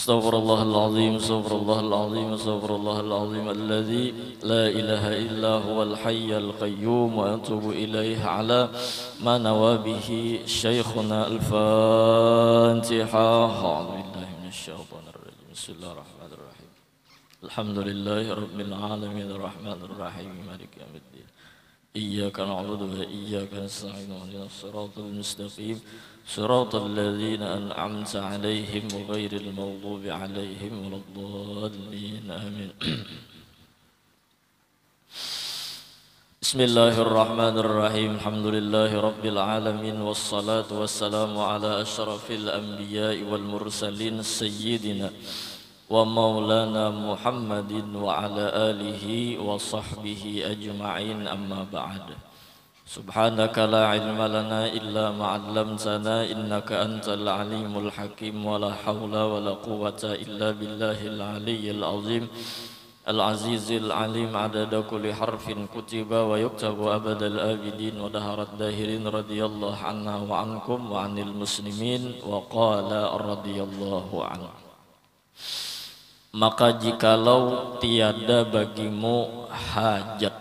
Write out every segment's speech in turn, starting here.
Astaghfirullahal azim, astaghfirullahal azim, astaghfirullahal azim alladzi la ilaha illa huwal hayyul qayyum wa atubu ilaihi ala ma nawabihi syekhuna al-Fatiha. A'udzu billahi minasyaitonir rajim. Bismillahirrahmanirrahim. Alhamdulillahi rabbil alamin arrahmanir rahim maliki yaumiddin. Iyyaka na'budu wa iyyaka nasta'in ihdinas siratal mustaqim siratal ladzina an'amta 'alaihim ghairil maghdubi 'alaihim waladdallin amin. Bismillahirrahmanirrahim. Alhamdulillahi rabbil alamin wassalatu wassalamu ala asyrafil anbiya'i wal mursalin sayyidina wa maulana Muhammadin wa ala alihi wa sahbihi ajma'in amma ba'd. Subhanaka la ilma lana illa ma 'allamtana innaka antal alimul hakim wa la hawla wa la quwwata illa billahil aliyyil azim al-azizil alim adada kulli harfin kutiba wa yuktabu abadal abidin wa daharat dahirin radiyallahu anna wa ankum wa anil muslimin wa qala radiyallahu anhu. Maka jikalau tiada bagimu hajat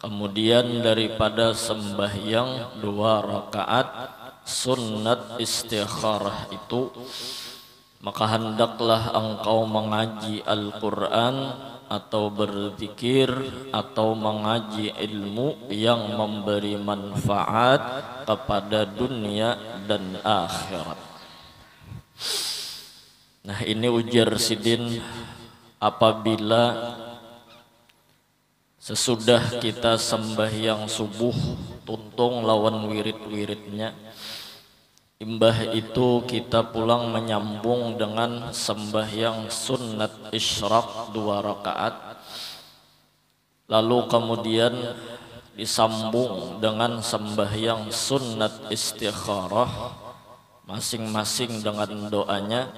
kemudian daripada sembahyang 2 rakaat sunnat istikharah itu, maka hendaklah engkau mengaji Al-Quran atau berzikir atau mengaji ilmu yang memberi manfaat kepada dunia dan akhirat. Nah, ini ujar Sidin apabila sesudah kita sembahyang subuh tuntung lawan wirid-wiridnya, imbah itu kita pulang menyambung dengan sembahyang sunnat isyraq 2 rakaat, lalu kemudian disambung dengan sembahyang sunnat istikharah masing-masing dengan doanya.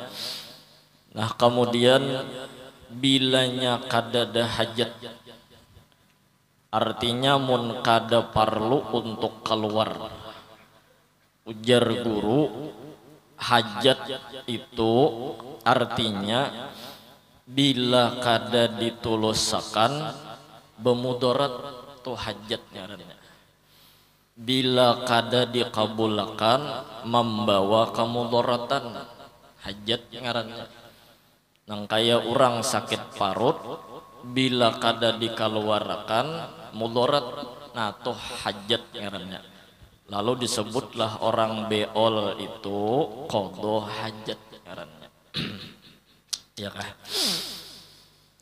Nah, kemudian bilanya kadada hajat, artinya mun kada parlu untuk keluar. Ujar guru, hajat itu artinya bila kada ditulusakan bemudarat tu hajatnya. Bila kada dikabulkan membawa kemudaratan, hajat ngarannya. Nang kaya orang sakit parut bila kada dikeluarkan mudarat, nah tuh hajat ngarannya. Lalu disebutlah orang beol itu qadha hajat ngarannya. Ya kah?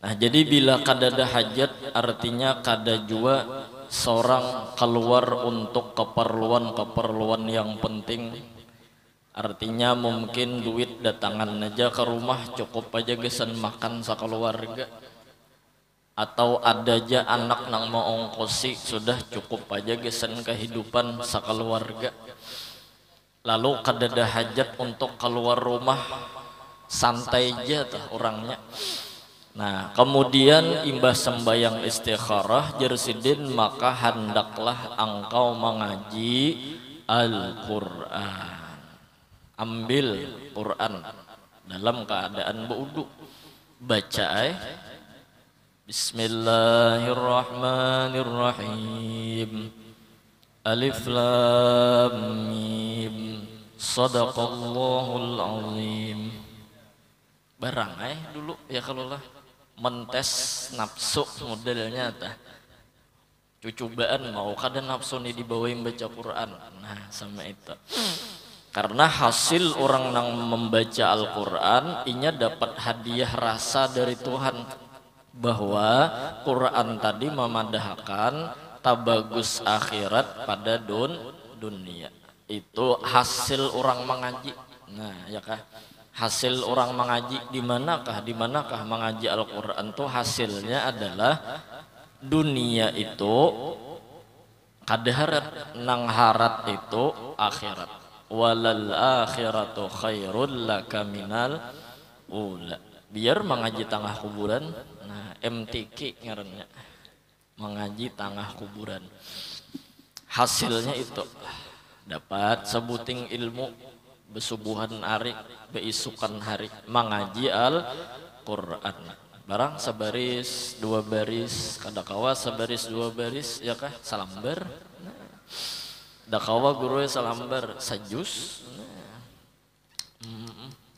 Nah, jadi bila kada ada hajat artinya kada jua seorang keluar untuk keperluan-keperluan yang penting. Artinya mungkin duit datangan aja ke rumah cukup aja gesan makan sakeluarga, atau ada aja anak nang mau ongkosi sudah cukup aja gesan kehidupan sakeluarga. Lalu kadada hajat untuk keluar rumah, santai aja tuh orangnya. Nah, kemudian imbah sembayang istikharah jersidin, maka hendaklah engkau mengaji Al-Quran. Ambil Quran dalam keadaan berwudu, baca Bismillahirrahmanirrahim. Alif lam mim. Shadaqallahul azim. Barang dulu ya kalau lah mentes nafsu modelnya tah. Cucubaan mau kada nafsu nih dibawain baca Quran. Nah, sama itu. Karena hasil orang yang membaca Al-Quran inya dapat hadiah rasa dari Tuhan, bahwa Quran tadi memadahkan tabagus akhirat pada dunia. Itu hasil orang mengaji. Nah, ya kah? Hasil orang mengaji di manakah mengaji Al-Quran itu hasilnya adalah dunia itu kadaharat, nang harat itu akhirat. Walal akhiratu khairul laka minal ula. Biar mengaji tengah kuburan. Nah, MTQ ngarannya, mengaji tengah kuburan. Hasilnya itu dapat sebuting ilmu, besubuhan hari beisukan hari mengaji Al-Qur'an barang sebaris dua baris kadakawa sebaris dua baris ya kah salambar dakawa guru salambar sajus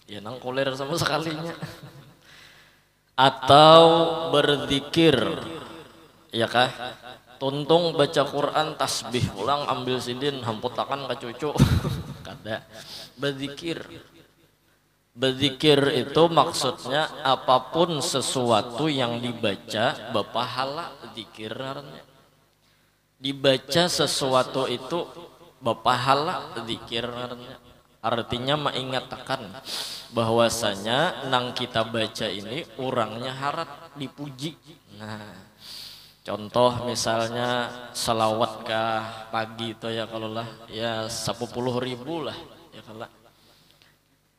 ya nang kuler sama sekalinya atau berzikir ya kah tuntung baca Quran tasbih ulang ambil sidin hamputakan ke cucu kada berzikir itu maksudnya apapun sesuatu yang dibaca berpahala zikir dibaca sesuatu itu berpahala zikir artinya mengingatkan bahwasanya nang kita baca ini orangnya harap dipuji. Nah contoh misalnya selawat kah pagi itu ya kalau lah ya 10.000 lah ya kalau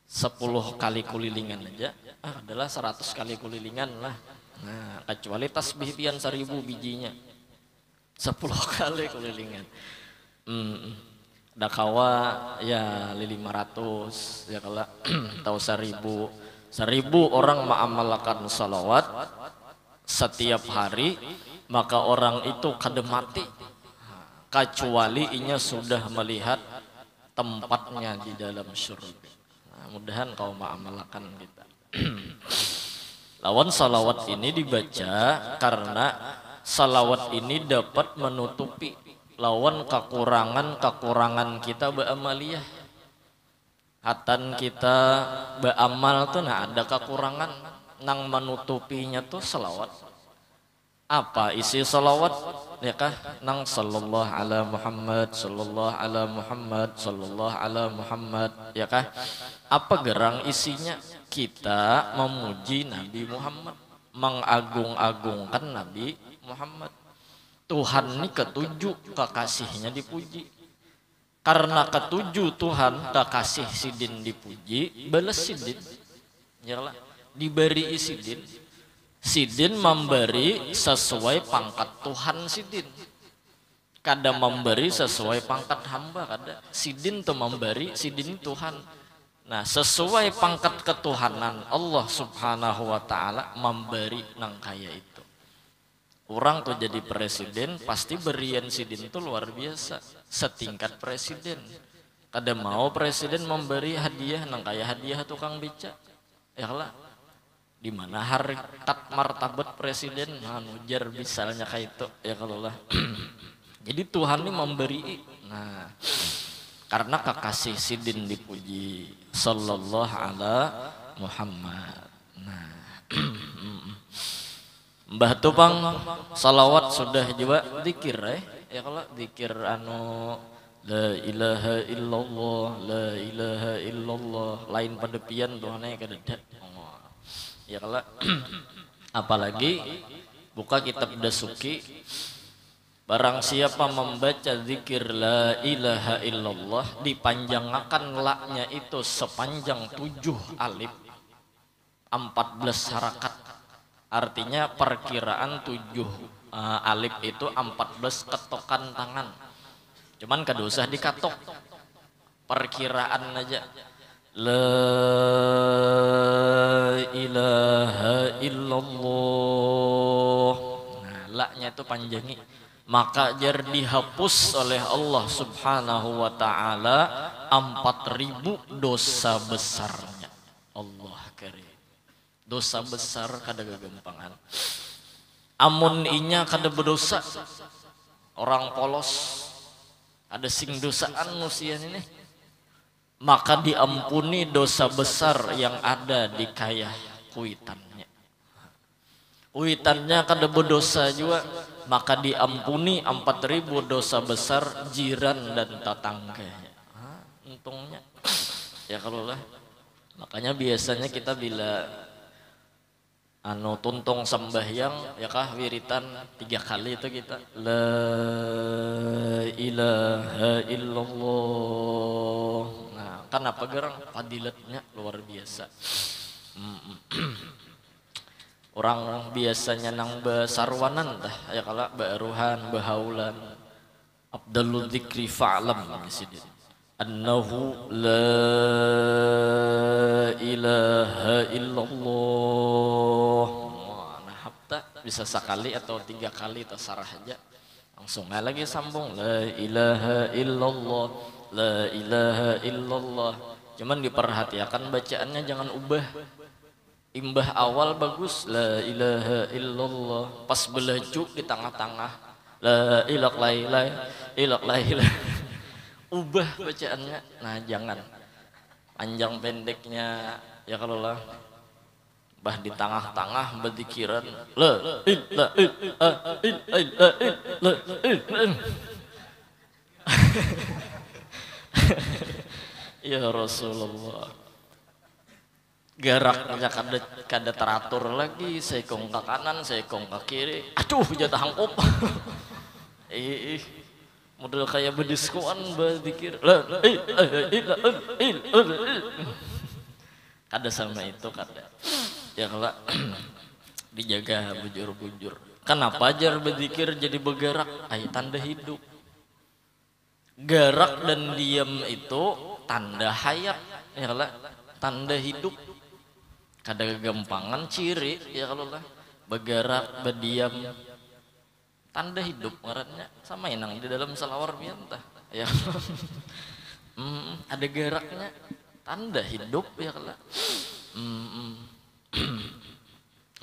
10 kali kulilingan aja adalah 100 kali kulilingan lah. Nah kecuali tasbih pian 1000 bijinya 10 kali kulilingan dakawa ya 500 ya kalau tahu 1000 orang mengamalkan salawat setiap hari maka orang itu kada mati kecuali inya sudah melihat tempatnya di dalam surga. Mudahan kau mengamalkan kita. Lawan salawat ini dibaca karena salawat ini dapat menutupi lawan kekurangan kita beramaliyah. Hatan kita beramal tuh nah ada kekurangan nang menutupinya tuh salawat. Apa isi salawat ya kah nang sallallahu ala Muhammad sallallahu ala Muhammad sallallahu ala Muhammad ya kah apa gerang isinya kita memuji Nabi Muhammad mengagung-agungkan Nabi Muhammad Tuhan ini ketujuh kekasihnya dipuji karena ketujuh Tuhan kekasih sidin dipuji balas sidin yalah diberi sidin sidin memberi sesuai pangkat Tuhan sidin kada memberi sesuai pangkat hamba kada sidin tuh memberi sidin Tuhan. Nah sesuai pangkat ketuhanan Allah subhanahu wa ta'ala memberi nang kaya itu orang tuh jadi presiden pasti berian sidin tuh luar biasa setingkat presiden kada mau presiden memberi hadiah nang kaya hadiah tukang beca ya lah di mana harkat martabat presiden ujar misalnya kayak itu ya kalau lah jadi Tuhan ini memberi nah karena kekasih sidin dipuji sallallahu ala Muhammad. Nah Mbah Tupang salawat sudah juga zikir ya kalau zikir anu la ilaha illallah la ilaha illallah lain pada pian Tuhannya kadada ya kalau apalagi buka kitab Dasuki barang siapa membaca zikir la ilaha illallah dipanjangkan laknya itu sepanjang 7 alif 14 harakat artinya perkiraan 7 alif itu 14 ketokan tangan cuman kada usah dikatok perkiraan aja la ilaha illallah nah laknya itu panjangi maka jar dihapus oleh Allah subhanahu wa ta'ala 4.000 dosa besarnya Allah karim dosa besar kada gagampangan amun inya kada berdosa orang polos ada sing dosaan nusian ini maka diampuni dosa besar yang ada di kaya kuitannya kada berdosa juga maka diampuni 4.000 dosa besar jiran dan tetangganya untungnya ya kalau lah makanya biasanya kita bila tuntung sembahyang ya kah wiritan 3 kali itu kita la ilaha illallah nah kan apa gerang fadilatnya luar biasa orang biasanya nang besarwanan dah ya kala baruhan bahaulan Abdul Dzikri fa'lam sidin annahu la ilaha illallah. Nah hafta bisa sekali atau 3 kali terserah aja. Langsung lagi sambung la ilaha illallah, la ilaha illallah. Cuman diperhatikan bacaannya jangan ubah. Imbah awal bagus la ilaha illallah, pas belaju di tengah-tengah la ilaha illallah. Ubah bacaannya. Nah, jangan panjang pendeknya ya kalau lah bah di tengah-tengah berdikiran la ilaha illallah. Ya Rasulullah. Geraknya kada teratur lagi, seikong ke kanan, seikong ke kiri. Aduh, jatah hangkop. Model kayak bediskuan berzikir. Kada sama itu kada. Ya kalau dijaga bujur-bujur. Kenapa jar berzikir jadi bergerak? Tanda hidup. Gerak dan diam itu tanda hayat. Ya kalau tanda hidup. Kada kegampangan ciri ya kalau lah bergerak berdiam tanda hidup ngarannya sama inang di dalam salawar biantah ya. Ada geraknya tanda hidup ya kalau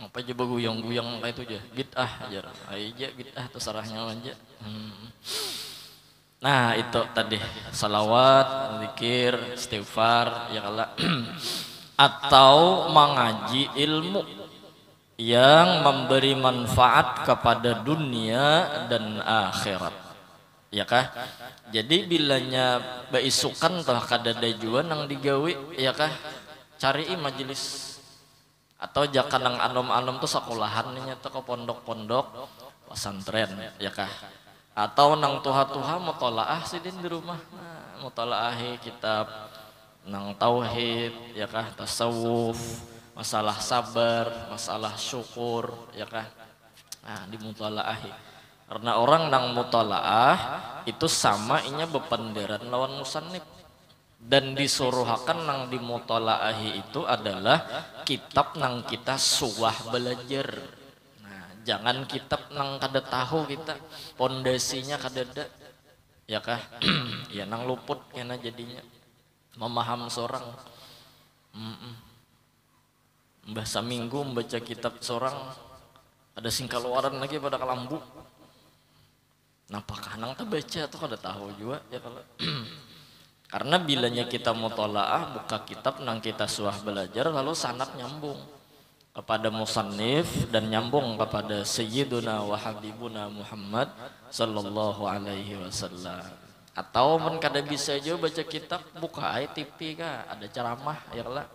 apa aja beguyang-guyang kayak itu aja bid'ah aja bid'ah terserahnya aja. Nah itu tadi salawat, zikir, istighfar ya kalau atau mengaji ilmu yang memberi manfaat kepada dunia dan akhirat ya kah. Jadi bilanya baisukan toh kada dajuan nang digawe ya kah, cari majelis atau jangan nang anom-anom tuh sekolahan nyata ke pondok-pondok pesantren ya kah, atau nang tuha-tuha mutolaah sidin di rumah. Nah, mutolaahi kitab nang tauhid ya kah, tasawuf, masalah sabar, masalah syukur ya kah. Nah dimutolaahi karena orang nang mutolaah itu sama inya bependeran lawan musannif dan disuruhakan nang dimutolaahi itu adalah kitab nang kita suah belajar. Nah jangan kitab nang kada tahu kita pondasinya kada ada ya kah. Ya nang luput kena jadinya memaham seorang. Mbah saminggu membaca kitab seorang ada singkaluaran lagi pada kalambu. Napakah nang terbaca atau kada tahu juga ya kalau. Karena bilanya kita mutolaah buka kitab nang kita suah belajar lalu sanad nyambung kepada musannif dan nyambung kepada sayyiduna wa habibuna Muhammad sallallahu alaihi wasallam. Atau men kada bisa juga baca kitab buka TV kah ada ceramah ya lah,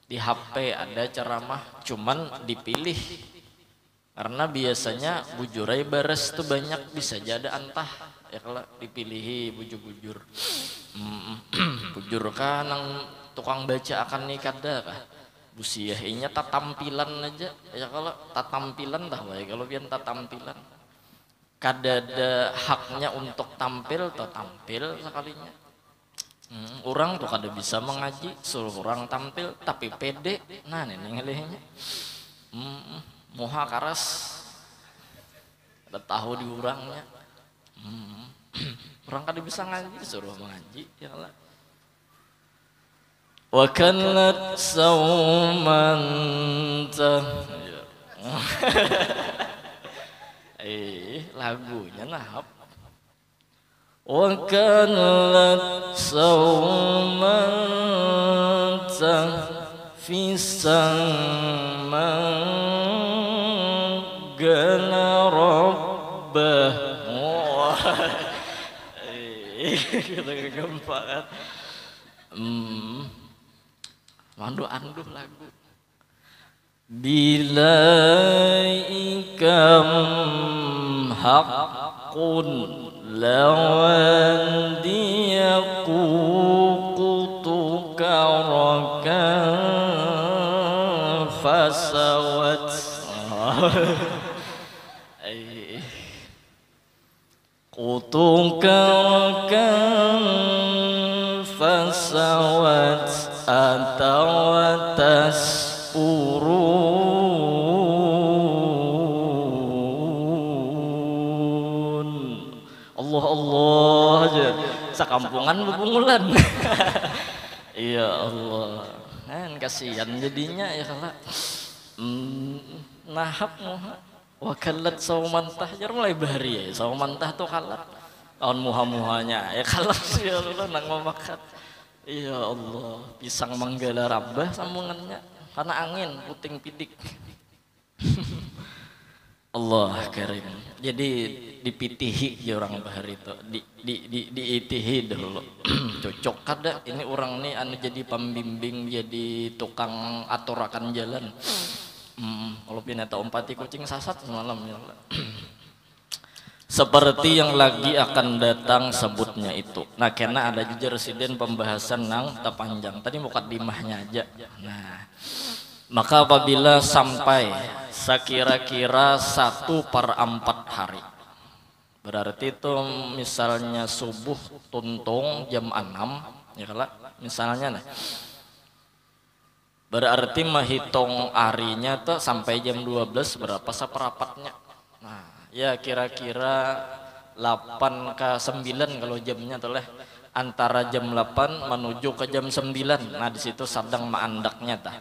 di HP ada ceramah cuman dipilih karena biasanya bujurai bares tuh banyak bisa jadi antah ya kalau dipilihi bujur-bujur. Bujur kah nang tukang baca akan nih kada kah busiahnya tak tampilan aja ya kalau tak tampilan dah wae kalau biar tak tampilan kada ada haknya untuk tampil atau tampil sekalinya. Orang tuh kada bisa mengaji suruh orang tampil tapi pede. Nah ini ngelehnya moha karas ada tahu di orangnya. Orang kada bisa ngaji suruh mengaji ya lah. Wa kanat sauman lagunya nahap. Wa kanat sauman fisan gana rabbah. Kita kegampangan. Mandu-anduh lagu. Bila ikam haqqun lawan dia kutuka rakan fasawat. Kutuka rakan sawat atau atas urun. Allah Allah aja sakampungan bebungulan. Iya Allah kan kasihan jadinya ya kalau nahap wakalat saumantah jar mulai bahari ya saumantah tuh kalat tahun muha-muhanya ya kalat sih ya Allah nang memakan. Iya Allah pisang manggala rabah sambungannya karena angin puting pidik. Allah karim. Jadi dipitihi ya orang bahari itu diitihi dulu. Cocok kada ini orang nih anu jadi pembimbing jadi tukang aturakan jalan. Kalau pinata umpati kucing sasat semalam ya. Seperti yang lagi akan datang sebutnya itu. Nah karena ada juga residen pembahasan nang terpanjang tadi mukadimahnya aja. Nah maka apabila sampai sekira-kira 1/4 hari, berarti itu misalnya subuh tuntung jam 6 ya kalau misalnya nah, berarti menghitung harinya tuh sampai jam 12 berapa seperapatnya. Nah ya kira-kira 8 ke 9 kalau jamnya tuh lah antara jam 8 menuju ke jam 9. Nah di situ sedang maandaknya tah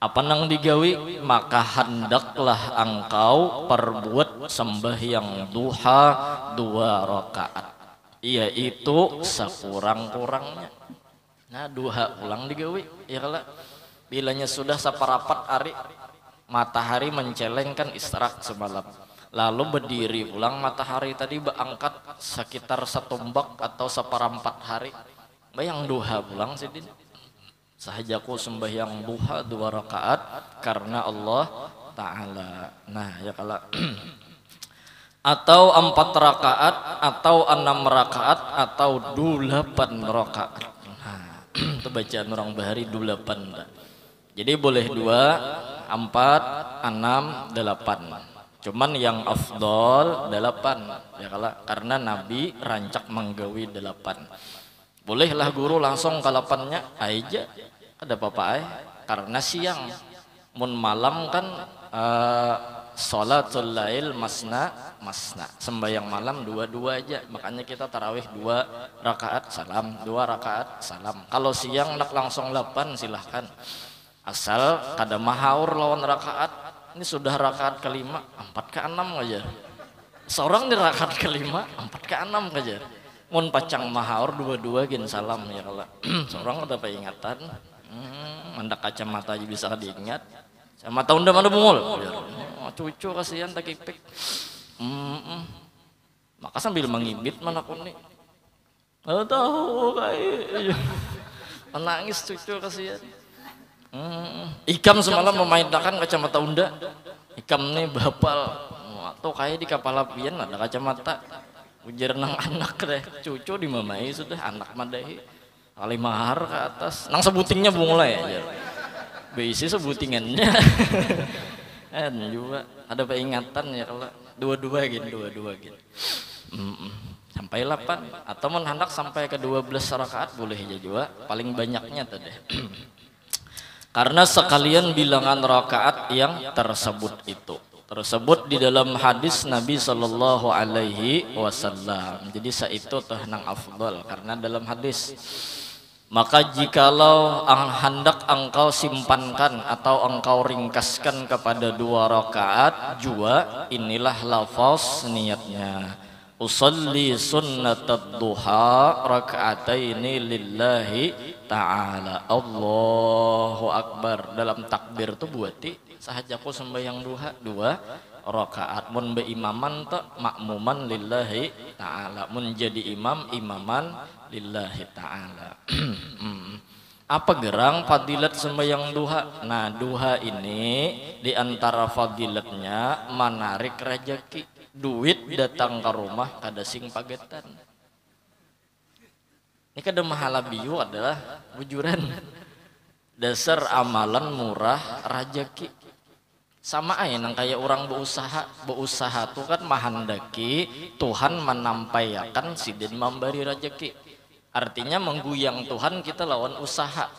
apa nang digawi maka hendaklah engkau perbuat sembahyang duha 2 rakaat yaitu sekurang-kurangnya. Nah duha ulang digawi ya kalau bilanya sudah seperapat hari matahari mencelengkan istirahat semalam lalu berdiri ulang matahari tadi berangkat sekitar 1 mbak atau 1/4 hari bayang duha ulang sidin sahajaku sembahyang duha 2 rakaat karena Allah Ta'ala. Nah ya kalau atau 4 rakaat atau 6 rakaat atau 8 rakaat. Nah itu bacaan orang bahari 8. Jadi boleh 2, 4, 6, 8. Cuman yang afdol 8 ya kalau karena Nabi rancak menggawi 8. Bolehlah guru langsung ke 8-nya aja ada apa-apa karena siang mun malam kan sholatul lail masna sembahyang malam 2 aja makanya kita tarawih 2 rakaat salam 2 rakaat salam. Kalau siang nak langsung 8 silahkan asal kada mahaur lawan rakaat. Ini sudah rakaat kelima 4 ke 6 aja seorang di rakaat kelima 4 ke 6 aja mun pacang mahaur 2 gin salam ya kalau seorang ada peringatan mandak kacamata aja bisa diingat sama tahun dah mana bungul cucu kasihan tak kipik maka sambil mengibit mana pun nih tahu kayak nangis cucu kasihan. Ikam semalam memainkan kacamata unda ikam nih bapal atau kayak di kapal apian ada kacamata ujar nang anak deh cucu dimamai sudah anak madahi kali mahar ke atas nang sebutingnya mulai aja bisi sebutingannya kan juga ada peringatan ya kalau 2 gini sampai 8 atau menghendak sampai ke 12 rakaat boleh aja juga paling banyaknya tadi karena sekalian bilangan rakaat yang tersebut di dalam hadis Nabi Shallallahu Alaihi Wasallam. Jadi itu tuh nang afdal karena dalam hadis maka jikalau hendak engkau simpankan atau engkau ringkaskan kepada 2 rakaat jua inilah lafaz niatnya usolli sunnatat duha raka'ataini lillahi ta'ala Allahu Akbar dalam takbir tuh buati sahajaku sembahyang duha 2 rakaat mun beimaman tak makmuman lillahi ta'ala mun jadi imaman lillahi ta'ala. Apa gerang fadilat sembahyang duha? Nah duha ini diantara fadilatnya menarik rezeki duit datang ke rumah kada sing pagetan. Ini kada mahala biu adalah bujuran dasar amalan murah rezeki sama aja nang kayak orang berusaha tuh kan mahandaki Tuhan menampayakan sidin memberi rezeki Artinya mengguyang Tuhan kita lawan usaha.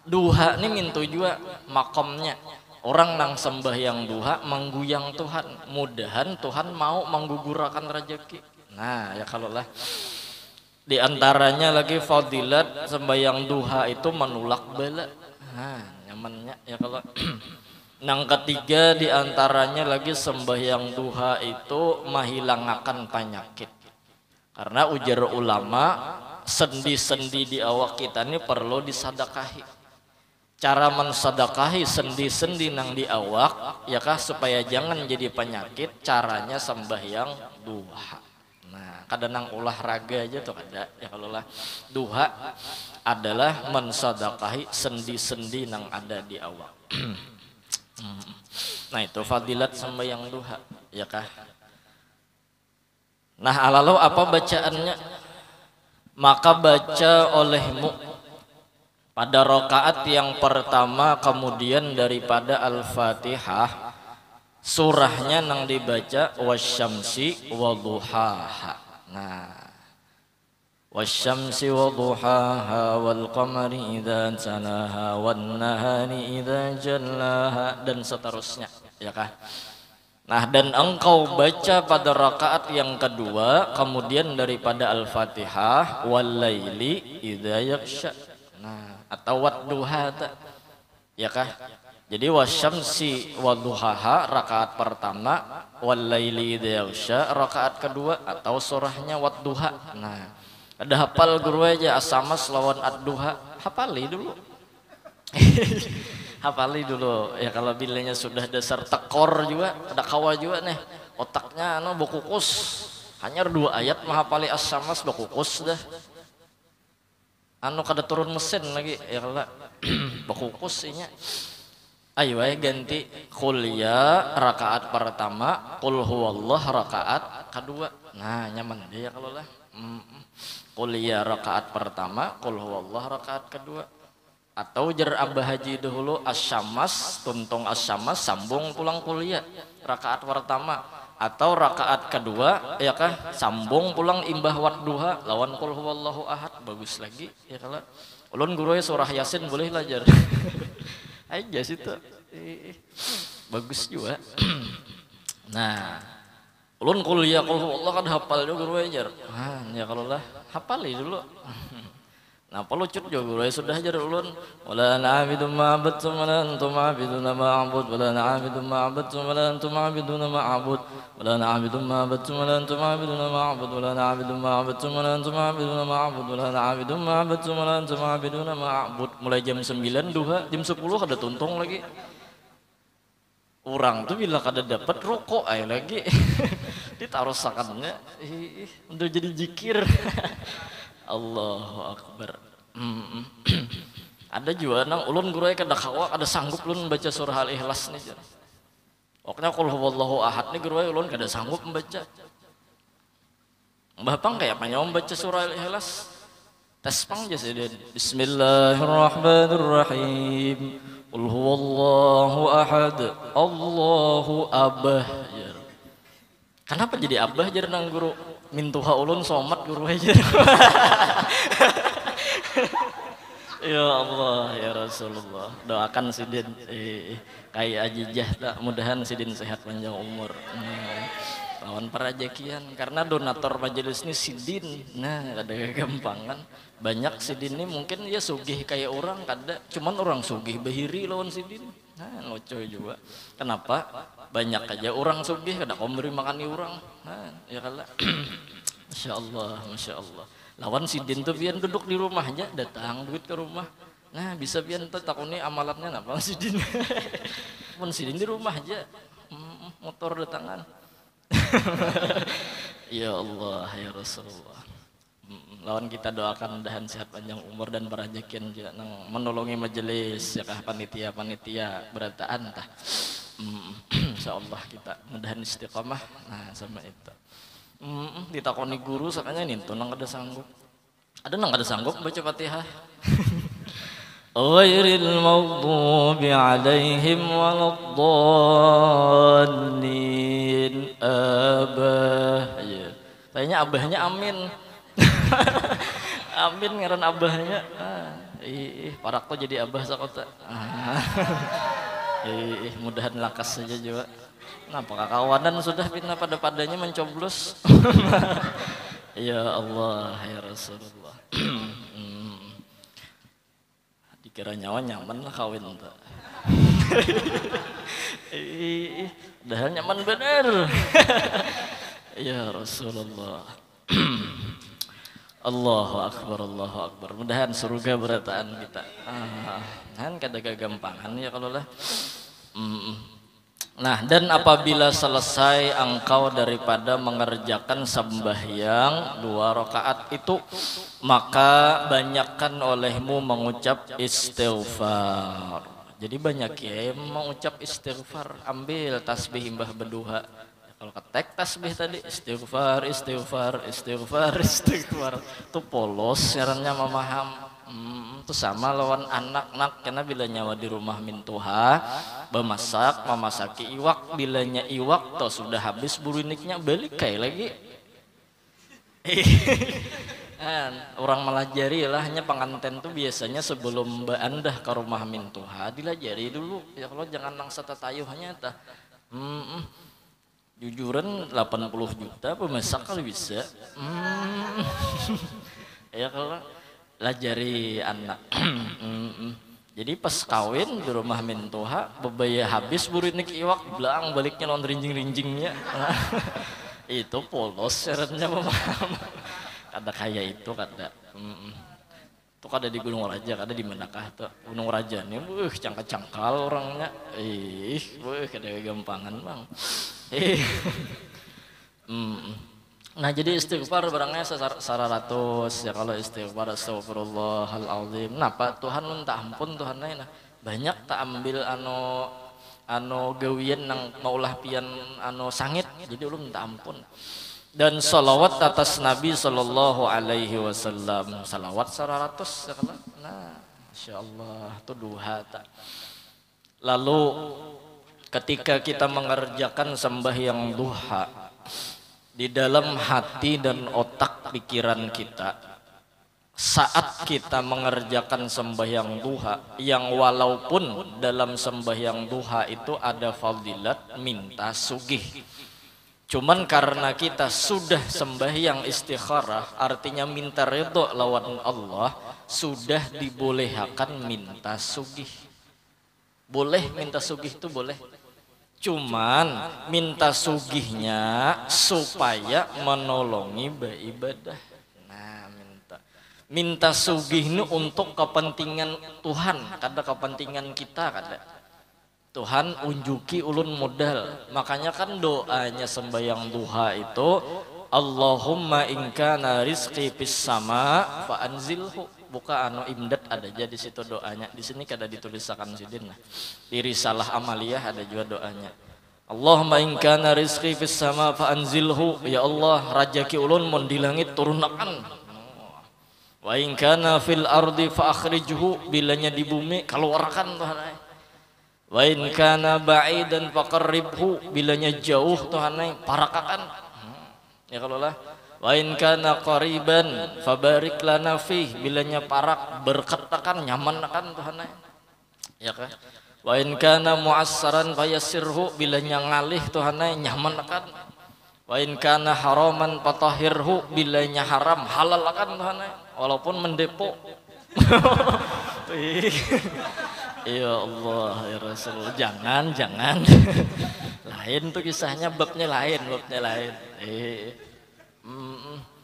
Duha ini mintu juga makomnya. Orang nang sembahyang duha mengguyang Tuhan. Mudahan Tuhan mau menggugurkan rezeki. Nah ya kalau lah. Di antaranya lagi fadilat sembahyang duha itu menolak bala. Nah nyamannya ya kalau. Nang ketiga di antaranya lagi sembahyang duha itu menghilangakan penyakit. Karena ujar ulama sendi-sendi di awak kita ini perlu disadakahi. Cara mensadakahi sendi-sendi nang di awak ya kah supaya jangan jadi penyakit, caranya sembahyang duha. Nah kadang nang olahraga aja tuh ada ya kalau lah duha adalah mensadakahi sendi-sendi nang ada di awak. Nah itu fadilat sembahyang duha ya kah. Nah lalu apa bacaannya? Maka baca olehmu pada rakaat yang pertama kemudian daripada Al-Fatihah surahnya nang dibaca wasyamsi wadduhaha. Nah wasyamsi wadduhaha wal qamari idza talaha wan nahari idza jallaha dan seterusnya ya kah. Nah dan engkau baca pada rakaat yang kedua kemudian daripada Al-Fatihah wal laili idza yaghsha. Nah atau wadduha ya kah. Jadi wasyamsi wadduhaha rakaat pertama wal laili idza yaghsha rakaat kedua atau surahnya wadduha. Nah ada hafal guru aja asamas lawan ad-duha hafali dulu. Hafali dulu ya kalau bilanya sudah dasar tekor juga ada kawa juga nih otaknya bokukus hanya 2 ayat menghafali as-samas bokukus dah kada turun mesin lagi ya kalau bokukus inya. Ayo ganti kuliah rakaat pertama qul huwallah rakaat kedua. Nah nyaman dia kalau lah kuliah rakaat pertama qul huwallah rakaat kedua. Atau jar Abah Haji dahulu as-syamas tuntung as-syamas sambung pulang kuliah rakaat pertama atau rakaat kedua ya kah sambung pulang imbah wadduha lawan qul huwallahu ahad bagus lagi ya kalau ulun guru surah yasin boleh belajar aja situ bagus juga. Nah ulun kuliah qul huwallahu kan hafal juga guru ajar ya kalau lah hafali dulu. Nah pelucut juga guru sudah ajar ulun wala na'budu ma'budtum wala antum ma'buduna ma'bud wala na'budu ma'budtum wala antum ma'buduna ma'bud wala na'budu ma'budtum wala antum ma'buduna ma'bud wala na'budu ma'budtum wala antum ma'buduna ma'bud wala na'budu ma'budtum wala antum ma'buduna ma'bud. Mulai jam 9 duha jam 10 kada tuntung lagi. Orang tuh bila kada dapat rokok ay lagi ditaruh sakannya udah jadi zikir. Allahu Akbar. Ada juga nang ulun guru kada kawa kada sanggup ulun baca surah Al-Ikhlas nih. Pokoknya qul huwallahu ahad nih guru ulun kada sanggup membaca. Mbah Pang kayak apa membaca surah Al-Ikhlas? Tes pang aja sih. Bismillahirrahmanirrahim. Qul huwallahu ahad. Allahu abah. Kenapa jadi abah jar nang guru? Mintuha ulun somat guru aja. Ya Allah ya Rasulullah doakan sidin kayak ajijah tak mudahan sidin sehat panjang umur. Lawan perajakian karena donatur majelis ini sidin. Nah ada kegampangan banyak sidin ini mungkin ya sugih kayak orang kada cuman orang sugih bahiri lawan sidin. Nah lucu juga kenapa banyak aja orang sugih kada kau beri makani orang. Nah ya kalah. Masya Allah, Masya Allah. Lawan sidin tuh pian duduk di rumahnya datang duit ke rumah. Nah bisa pian tuh takuni amalatnya apa sidin. Pun sidin di rumah aja motor datangan. Ya Allah ya Rasulullah. Lawan kita doakan mudahan sehat panjang umur dan barajakin juga nang menolongi majelis ya kah panitia berataan tah. Insyaallah kita mudahan istiqamah. Nah sama itu. Ditakoni guru sakanya nih tuh nang kada sanggup. Ada nang kada sanggup baca Fatihah. Ghairil maghdubi alaihim waladdallin. Abah. Tanya abahnya amin. Amin ngaran abahnya. Parak tuh jadi abah sakota. Mudahan lakas saja juga. Nah, kawanan sudah pindah pada-padanya mencoblos. Ya Allah, ya Rasulullah. Dikira nyawa nyaman lah kawin tuh. Udah nyaman bener. Ya Rasulullah. Allahu Akbar, Allahu Akbar. Mudahan surga berataan kita. Kan kada gagampangan ya kalau lah. Nah, dan apabila selesai engkau daripada mengerjakan sembahyang 2 rakaat itu, maka banyakkan olehmu mengucap istighfar. Jadi banyak ya mengucap istighfar, ambil tasbih imbah berduha. Kalau ketek tasbih tadi istighfar, istighfar, istighfar, istighfar. Itu polos caranya memaham. Itu sama lawan anak-anak karena bila nyawa di rumah mintuha bemasak memasaki iwak, bilanya iwak toh sudah habis buriniknya balik kayak lagi. Orang melajari lah hanya pengantin tuh biasanya sebelum andah ke rumah mintuha dilajari dulu ya kalau jangan langsung tatayuhnya tah. Jujuran 80 juta pemasak kalau bisa. Ya kalau lajari anak. Jadi pas kawin di rumah mintuha bebaya habis burinik iwak belang baliknya lawan rinjing-rinjingnya. Itu polos syaratnya memaham. Kada kayak itu kada. Itu kada di Gunung Raja, kada di manakah tuh Gunung Raja nih, cangkal-cangkal orangnya. Kada gampangan bang. Nah jadi istighfar barangnya 100 ya kalau istighfar astagfirullahaladzim. Nah Pak Tuhan minta ampun Tuhan nah banyak tak ambil gawian nang maulah pian sangit jadi ulun minta ampun. Dan salawat atas Nabi sallallahu alaihi wasallam salawat 100 ya kalau. Nah insyaallah itu duha tak. Lalu ketika kita mengerjakan sembahyang duha di dalam hati dan otak pikiran kita saat kita mengerjakan sembahyang duha yang walaupun dalam sembahyang duha itu ada fadilat minta sugih, cuman karena kita sudah sembahyang istikharah artinya minta ridho lawan Allah sudah dibolehkan minta sugih. Boleh minta sugih itu boleh, cuman minta sugihnya supaya menolongi beribadah. Nah minta sugih ini untuk kepentingan Tuhan, kada kepentingan kita kada. Tuhan unjuki ulun modal, makanya kan doanya sembahyang duha itu Allahumma in kana rizqi fis sama fa anzilhu. Buka imdad ada aja di situ doanya. Di sini kada ditulisakan sidin lah. Di risalah amaliyah ada juga doanya. Allahumma in kana rizqi fis sama fa anzilhu. Ya Allah, rajaki ulun mun di langit turunakan. Wa in kana fil ardi fa akhrijhu, bilanya di bumi keluarkan Tuhan. Wa in kana ba'idan fa qarribhu, bilanya jauh Tuhan parakakan. Ya kalau lah wa in kana qariban fabarik lana fih, bilanya parak berkatakan nyaman akan Tuhan ya kan. Wa in kana mu'assaran fayassirhu, bilanya ngalih Tuhan nyaman akan. Wa in kana haraman fatahhirhu, bilanya haram halal akan Tuhan walaupun mendepo. Ya Allah ya Rasul, jangan lain tuh kisahnya, babnya lain.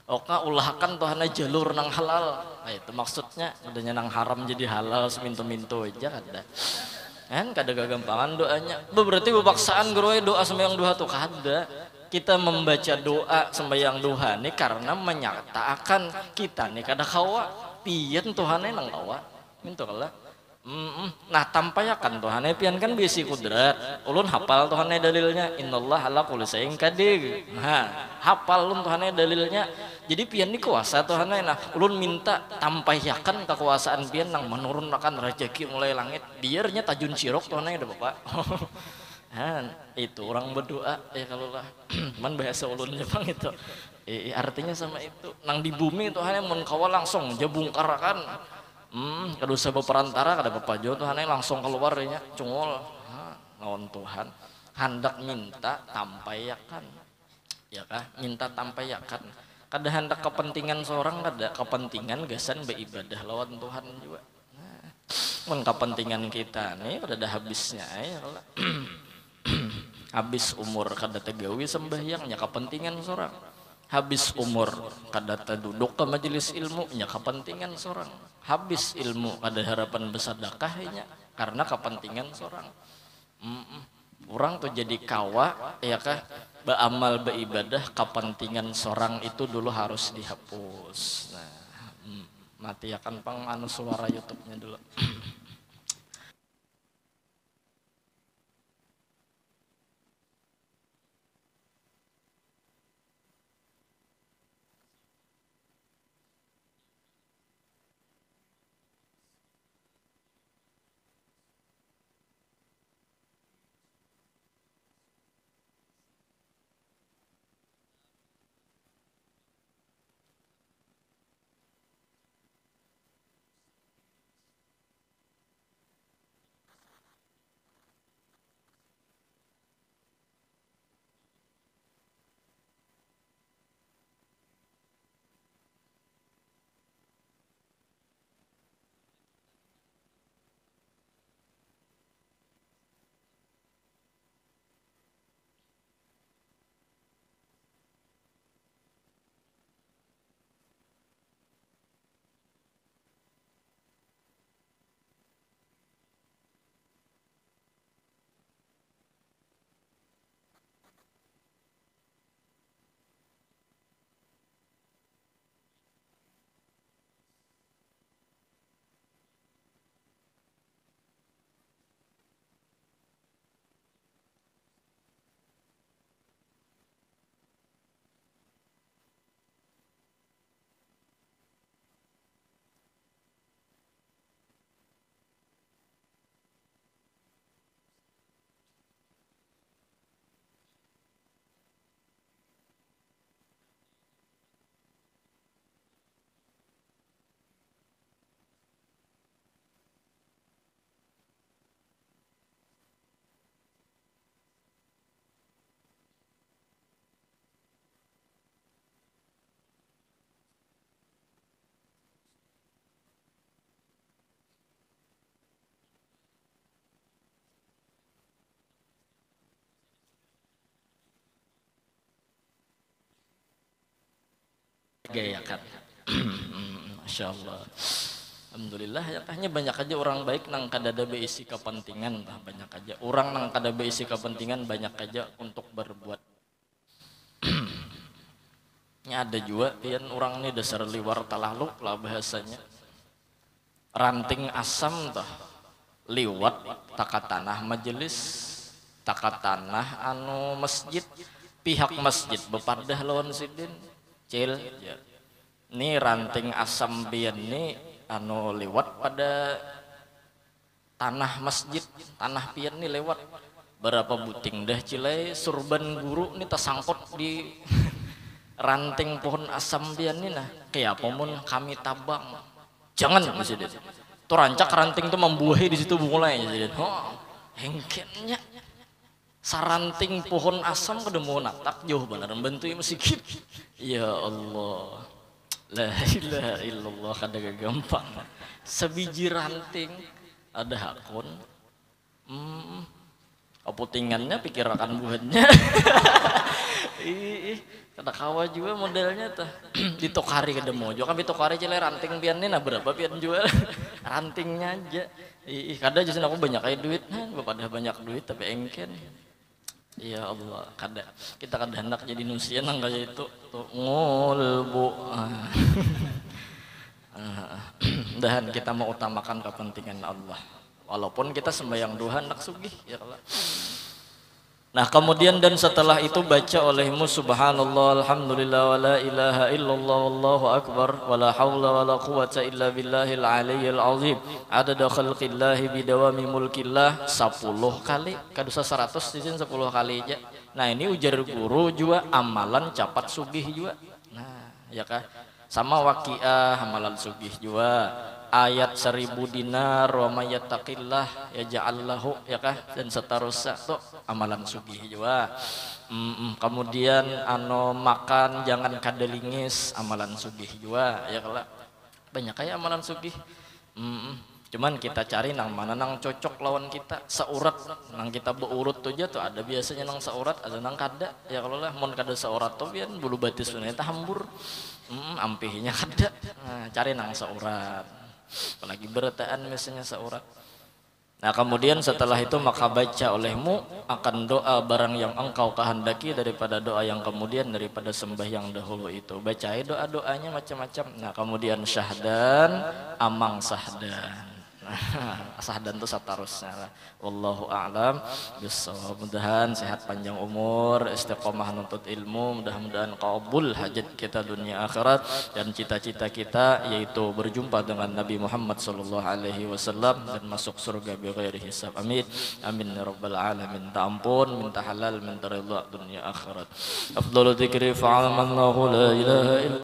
Oka ulahkan Tuhan jalur nang halal. Nah itu maksudnya adanya nang haram jadi halal seminto-minto aja kada. Kan kada gagampangan doanya. Berarti bebaksaan geroe doa sembahyang duha tuh kada. Kita membaca doa sembahyang duha nih karena menyatakan kita nih kada kawa pian Tuhan nang kawa. Minto kala. Nah tampayakan Tuhan pian kan bisi kudrat ulun hafal Tuhan dalilnya innallaha ala kulli syai'in qadir. Nah hafal ulun Tuhan dalilnya jadi pian ni kuasa Tuhan nah ulun minta tampayakan kekuasaan pian nang menurunkan rezeki mulai langit biarnya tajun sirok Tuhan ada Bapak. Itu orang berdoa ya kalau lah man bahasa ulun Jepang itu artinya sama itu nang di bumi itu hanya mun kawa langsung jabungkar kan kada usah berperantara kada bepajo tuh hanya langsung keluar ya cungol lawan Tuhan hendak minta tampayakan ya kah minta tampayakan kada hendak kepentingan seorang kada kepentingan gasan beribadah lawan Tuhan juga mun kepentingan kita nih udah ada habisnya ya kalau habis umur kada tegawi sembahyangnya kepentingan seorang habis umur kada duduk ke majelis ilmu nya kepentingan seorang habis ilmu kada harapan bersedekahnya karena kepentingan seorang orang tuh jadi kawa ya kah beramal beribadah kepentingan seorang itu dulu harus dihapus. Nah mati akan pang anu suara YouTube-nya dulu. Gaya kan Masya Allah Alhamdulillah ya hanya banyak aja orang baik nang kadada beisi kepentingan banyak aja orang nang kada beisi kepentingan banyak aja untuk berbuat nya ada juga pian orang ini dasar liwar talaluk lah bahasanya ranting asam tuh liwat takat tanah majelis takat tanah anu masjid pihak masjid bepardah lawan sidin cil ya. Ini ranting asam pian ini anu lewat pada tanah masjid tanah pian ini lewat berapa buting dah cilai surban guru ini tersangkut di ranting pohon asam pian ini nah kayak pomon kami tabang jangan presiden tuh rancak ranting tuh membuahi di situ mulai presiden hengkennya saranting pohon asam kada mau natak jauh benar bentuknya sedikit ya Allah la ilaha illallah kada gampang sebiji ranting ada hakun putingannya pikirkan buahnya kada kawa juga modelnya tuh di Tokari kada mau juga kan di Tokari cile ranting pian ini nah berapa pian jual rantingnya aja kada justru aku banyak kayak duit pada banyak duit tapi engken ya Allah kada kita kada hendak jadi nusia nang kayak itu tuh ngolbu dan kita mau utamakan kepentingan Allah walaupun kita sembahyang duha hendak sugih ya Allah Nah kemudian dan setelah itu baca olehmu subhanallah alhamdulillah wa la ilaha illallah wallahu akbar wa la hawla wa la quwata illa billahil aliyyil azim adada khalqillahi bidawami mulkillah 10 kali kadusa 100 izin 10 kali aja. Nah ini ujar guru juga amalan capat sugih juga. Nah ya kah sama waqiah amalan sugih juga ayat 1000 dinar wa may yattaqillah yaj'allahu ya kah dan seterusnya tuh amalan sugih juga. Kemudian makan jangan kadelingis amalan sugih juga ya kalau banyak kayak amalan sugih. Cuman kita cari nang mana nang cocok lawan kita seurat nang kita beurut tuh aja tuh ada biasanya nang seurat ada nang kada ya kalau lah mon kada seurat tuh biar bulu batis suneta hambur ampihnya kada. Nah, cari nang seurat apalagi berataan misalnya seurat. Nah kemudian setelah itu maka baca olehmu akan doa barang yang engkau kehendaki daripada doa yang kemudian daripada sembah yang dahulu itu bacai doa-doanya macam-macam. Nah kemudian syahdan amang sahdan sahdan itu seterusnya lah. Wallahu a'lam bissawab. Mudahan sehat panjang umur istiqomah nuntut ilmu mudah-mudahan qabul hajat kita dunia akhirat dan cita-cita kita yaitu berjumpa dengan Nabi Muhammad sallallahu alaihi wasallam dan masuk surga bighairi hisab. Amin amin ya rabbal alamin. Minta ampun minta halal minta ridha dunia akhirat. Afdhalu dzikri fa'amallahu la ilaha illa